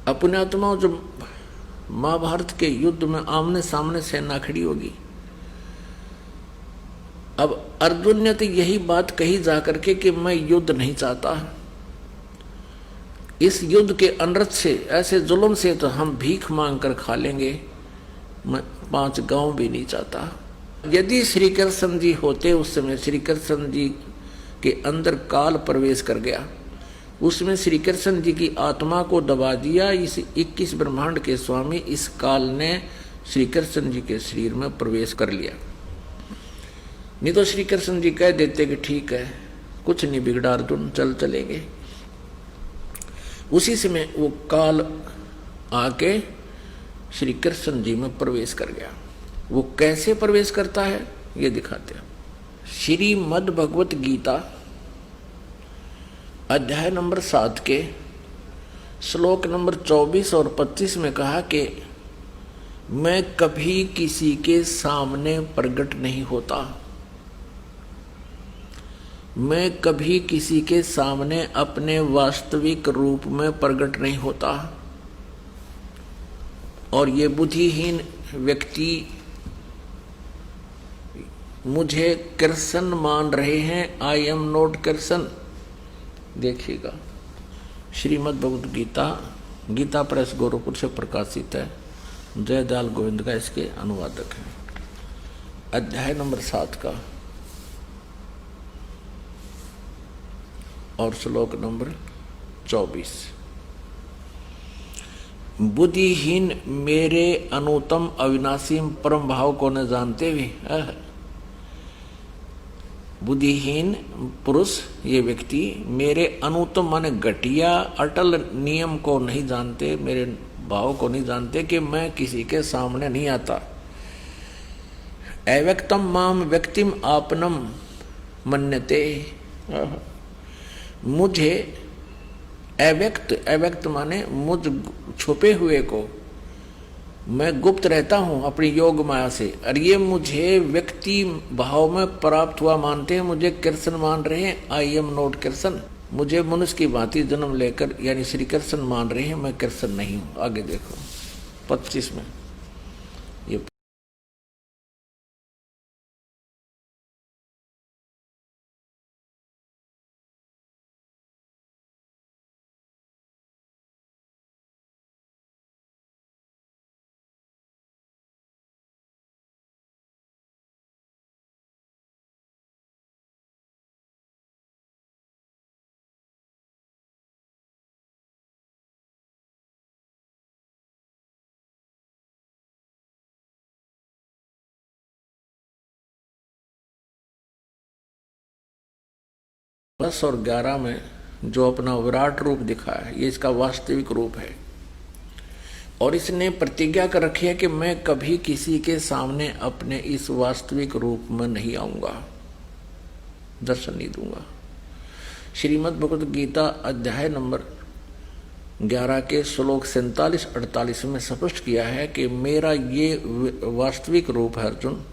अपने आत्माओं जो महाभारत के युद्ध में आमने सामने सेना खड़ी होगी। अब अर्जुन ने तो यही बात कही जाकर के कि मैं युद्ध नहीं चाहता, इस युद्ध के अनर्थ से, ऐसे जुल्म से तो हम भीख मांग कर खा लेंगे, मैं 5 गांव भी नहीं चाहता। यदि श्री कृष्ण जी होते उस समय, श्री कृष्ण जी के अंदर काल प्रवेश कर गया, उसमें श्री कृष्ण जी की आत्मा को दबा दिया, इस 21 ब्रह्मांड के स्वामी इस काल ने श्री कृष्ण जी के शरीर में प्रवेश कर लिया। नहीं तो श्री कृष्ण जी कह देते कि ठीक है, कुछ नहीं बिगड़ा अर्जुन, चलेंगे। उसी समय वो काल आके श्री कृष्ण जी में प्रवेश कर गया। वो कैसे प्रवेश करता है ये दिखाते हैं। श्रीमद् भगवत गीता अध्याय नंबर 7 के श्लोक नंबर 24 और 25 में कहा कि मैं कभी किसी के सामने प्रकट नहीं होता, मैं कभी किसी के सामने अपने वास्तविक रूप में प्रकट नहीं होता। और ये बुद्धिहीन व्यक्ति मुझे कृष्ण मान रहे हैं, आई एम नॉट कृष्ण। देखिएगा, श्रीमद् भगवत गीता, गीता प्रेस गोरखपुर से प्रकाशित है, जयदयाल गोविंद का इसके अनुवादक है। अध्याय नंबर 7 का और श्लोक नंबर 24। बुद्धिहीन मेरे अनुत्तम अविनाशी परम भाव को न जानते हुए, बुद्धिहीन पुरुष ये व्यक्ति मेरे अनुत्तम माने घटिया अटल नियम को नहीं जानते, मेरे भाव को नहीं जानते कि मैं किसी के सामने नहीं आता। अव्यक्तम माम व्यक्तिम आपनम मन्यते, मुझे अव्यक्त माने मुझ छुपे हुए को मैं गुप्त रहता हूं अपनी योग माया से, और ये मुझे व्यक्ति भाव में प्राप्त हुआ मानते हैं, मुझे कृष्ण मान रहे हैं, आई एम नॉट कृष्ण। मुझे मनुष्य की भांति जन्म लेकर यानी श्री कृष्ण मान रहे हैं, मैं कृष्ण नहीं हूं। आगे देखो 25 में ये दस और 11 में जो अपना विराट रूप दिखा है, ये इसका वास्तविक रूप है। और इसने प्रतिज्ञा कर रखी है कि मैं कभी किसी के सामने अपने इस वास्तविक रूप में नहीं आऊंगा, दर्शन नहीं दूंगा। श्रीमद् भगवत गीता अध्याय नंबर 11 के श्लोक 47-48 में स्पष्ट किया है कि मेरा ये वास्तविक रूप है अर्जुन,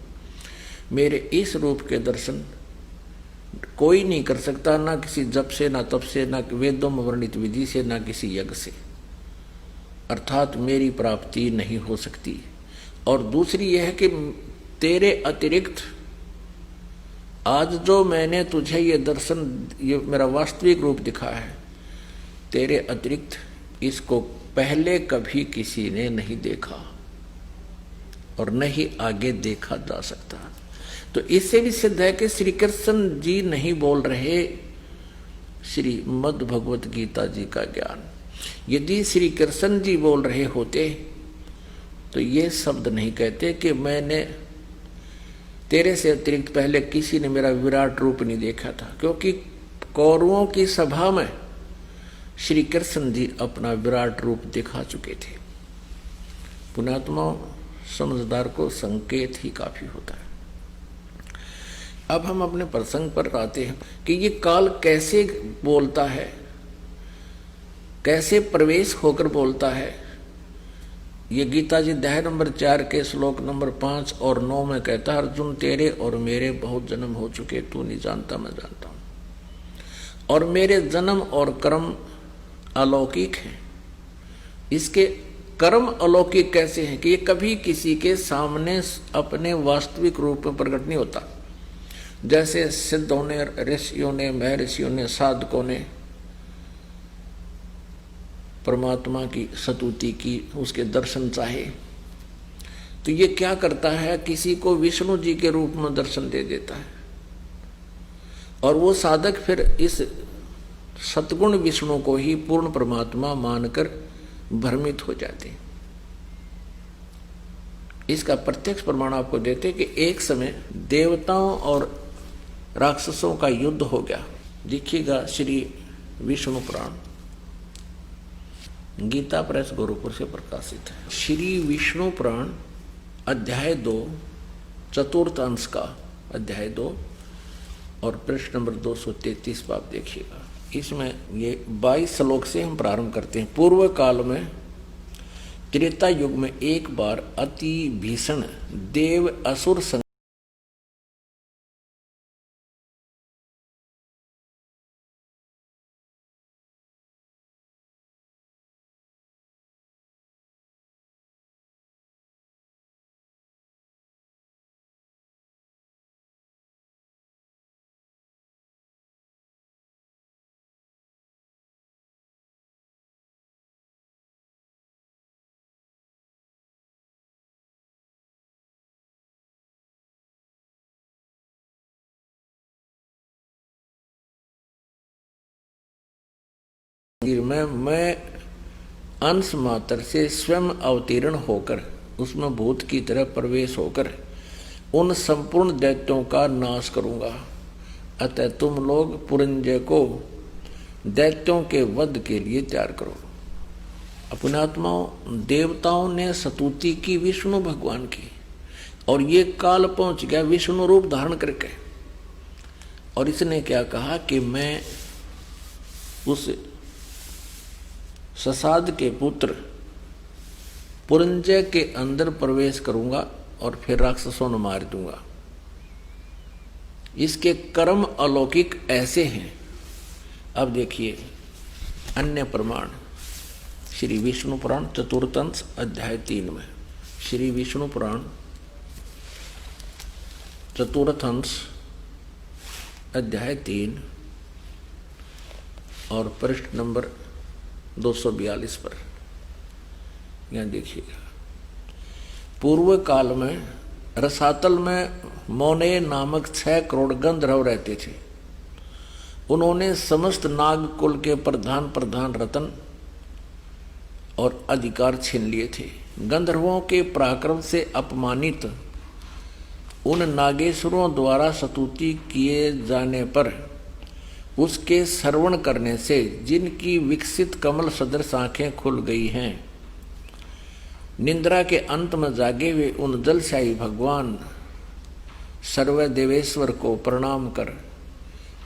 मेरे इस रूप के दर्शन कोई नहीं कर सकता, ना किसी जप से, ना तप से, ना वेदों में वर्णित विधि से, ना किसी यज्ञ से, अर्थात मेरी प्राप्ति नहीं हो सकती। और दूसरी यह है कि तेरे अतिरिक्त आज जो मैंने तुझे ये दर्शन, ये मेरा वास्तविक रूप दिखा है, तेरे अतिरिक्त इसको पहले कभी किसी ने नहीं देखा और न ही आगे देखा जा सकता। तो इससे भी सिद्ध है कि श्री कृष्ण जी नहीं बोल रहे श्रीमद् भगवत गीता जी का ज्ञान। यदि श्री कृष्ण जी बोल रहे होते तो ये शब्द नहीं कहते कि मैंने तेरे से अतिरिक्त पहले किसी ने मेरा विराट रूप नहीं देखा था, क्योंकि कौरवों की सभा में श्री कृष्ण जी अपना विराट रूप दिखा चुके थे। पुण्यात्मा समझदार को संकेत ही काफी होता है। अब हम अपने प्रसंग पर आते हैं कि ये काल कैसे बोलता है, कैसे प्रवेश होकर बोलता है। ये गीता जी अध्याय नंबर 4 के श्लोक नंबर 5 और 9 में कहता है, अर्जुन तेरे और मेरे बहुत जन्म हो चुके, तू नहीं जानता मैं जानता हूं, और मेरे जन्म और कर्म अलौकिक हैं, इसके कर्म अलौकिक कैसे हैं कि ये कभी किसी के सामने अपने वास्तविक रूप में प्रकट नहीं होता। जैसे सिद्धों ने, ऋषियों ने, महर्षियों ने, साधकों ने परमात्मा की स्तुति की, उसके दर्शन चाहे, तो ये क्या करता है, किसी को विष्णु जी के रूप में दर्शन दे देता है और वो साधक फिर इस सतगुण विष्णु को ही पूर्ण परमात्मा मानकर भ्रमित हो जाते हैं। इसका प्रत्यक्ष प्रमाण आपको देते कि एक समय देवताओं और राक्षसों का युद्ध हो गया। देखिएगा श्री विष्णु पुराण, गीता प्रेस गोरखपुर से प्रकाशित है। श्री विष्णु पुराण अध्याय 2 चतुर्थ अंश का अध्याय 2 और पृष्ठ नंबर 233 पर आप देखिएगा। इसमें ये 22 श्लोक से हम प्रारंभ करते हैं। पूर्व काल में त्रेता युग में एक बार अति भीषण देव असुर में मैं अंश मात्र से स्वयं अवतीर्ण होकर उसमें भूत की तरह प्रवेश होकर उन संपूर्ण दैत्यों का नाश करूंगा। अतः तुम लोग पुरंजय को दैत्यों के वध के लिए तैयार करो। अपने आत्माओं, देवताओं ने स्तुति की विष्णु भगवान की और ये काल पहुंच गया विष्णु रूप धारण करके, और इसने क्या कहा कि मैं उस ससाद के पुत्र पुरंजय के अंदर प्रवेश करूंगा और फिर राक्षसों को मार दूंगा। इसके कर्म अलौकिक ऐसे हैं। अब देखिए अन्य प्रमाण श्री विष्णु पुराण चतुर्थंश अध्याय 3 में। श्री विष्णु पुराण चतुर्थंश अध्याय 3 और पृष्ठ नंबर 242 पर यहां देखिएगा। पूर्व काल में रसातल में मौने नामक 6 करोड़ गंधर्व रहते थे। उन्होंने समस्त नाग कुल के प्रधान रतन और अधिकार छीन लिए थे। गंधर्वों के पराक्रम से अपमानित उन नागेश्वरों द्वारा स्तुति किए जाने पर उसके श्रवण करने से जिनकी विकसित कमल सदृश आंखें खुल गई हैं, निंद्रा के अंत में जागे हुए उन जलशाही भगवान सर्वदेवेश्वर को प्रणाम कर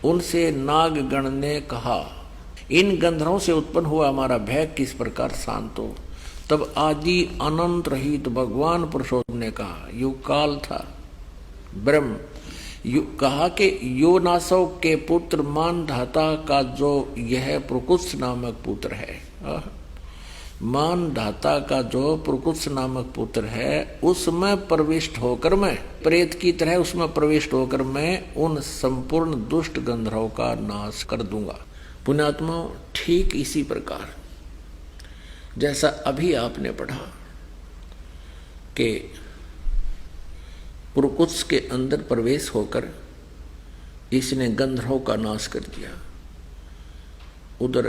उनसे नागगण ने कहा, इन गंधर्वों से उत्पन्न हुआ हमारा भय किस प्रकार शांत हो। तब आदि अनंत रहित भगवान पुरुषोत्तम ने कहा, युग काल था ब्रह्म, कहा कि योनासव के पुत्र मानधाता का जो यह प्रकुत्स नामक पुत्र है, मानधाता का जो प्रकुत्स नामक पुत्र है, उसमें प्रविष्ट होकर मैं प्रेत की तरह उसमें प्रविष्ट होकर मैं उन संपूर्ण दुष्ट गंधर्वों का नाश कर दूंगा। पुण्यात्मा, ठीक इसी प्रकार जैसा अभी आपने पढ़ा कि पुरकुत्स के अंदर प्रवेश होकर इसने गंधर्वों का नाश कर दिया, उधर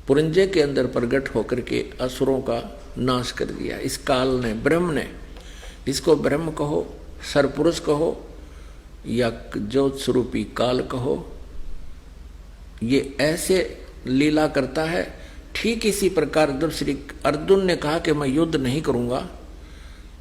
पुरंजय के अंदर प्रकट होकर के असुरों का नाश कर दिया। इस काल ने, ब्रह्म ने, इसको ब्रह्म कहो, सरपुरुष कहो या ज्योत स्वरूपी काल कहो, ये ऐसे लीला करता है। ठीक इसी प्रकार जब श्री अर्जुन ने कहा कि मैं युद्ध नहीं करूंगा,